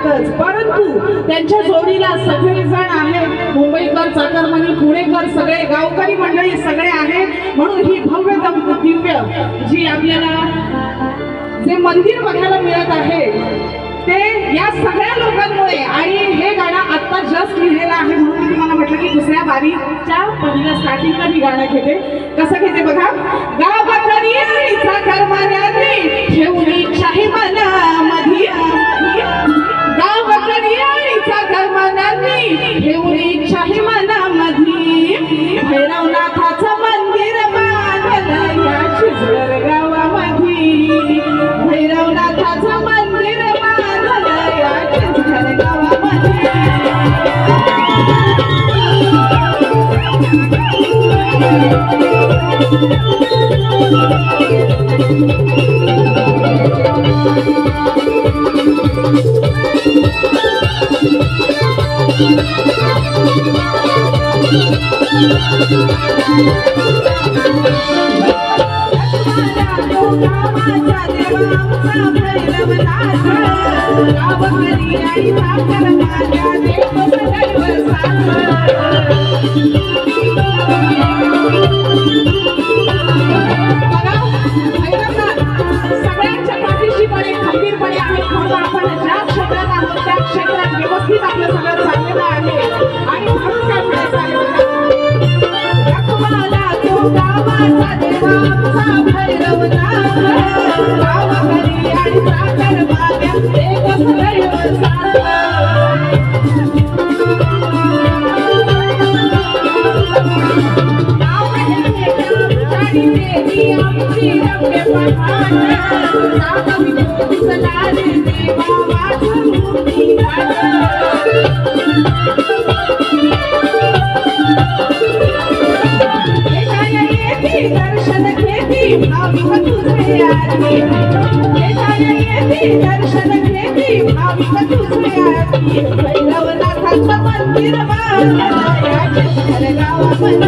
आहेतच, परंतु त्यांच्या जोडीला सगळेजण आहेत. मुंबईकर, चाकरमानी, पुणेकर, सगळे गावकरी मंडळी सगळे आहेत. म्हणून ही भव्य दिव्य जी आपल्याला जे मंदिर बघायला मिळत आहे ते या सगळ्या लोकांमुळे. आणि हे गाणं आता जस्ट लिहिलेलं आहे म्हणून मी तुम्हाला म्हटलं की दुसऱ्या बारीच्या पहिल्या स्टार्टिंगला मी गाणं घेते. कसं घेते बघा. गावकरी आणि चाकरमान्यांनी ठेवली शाही मनामधी, गावकरी आणि चाकरमान्यांनी ठेवली शाही मनामधी, भैरवनाथाचं मंदिर बांधलं या चिंचवड गावामधी, भैरवनाथाचं मंदिर बांधलं या चिंचवड गावामधी. गावकरी आणि चाकरमान्या देव सदैव सगळ्यांच्या पाठीशी पडे खंबीरपणे आहे. म्हणून आपण ज्या क्षेत्रात आहोत त्या क्षेत्रात व्यवस्थित आपलं सगळं चाललेलं आहे. आणि म्हणून काय पुढे चाललेलं तो गावाचा देवा आमचा भैरवनाथ, गावकरी आणि चाकरमान्या देव सदैव साथ. आमची रम्य पहाट, नागवी दिसणारे देवा माझं मूर्ती घाट. दर्शन घेती भाविक तुझे आरती, दर्शन घेती भाविक तुझे आरती, भैरवनाथाचं मंदिर बांधलं या चिंचवड गावामध्ये.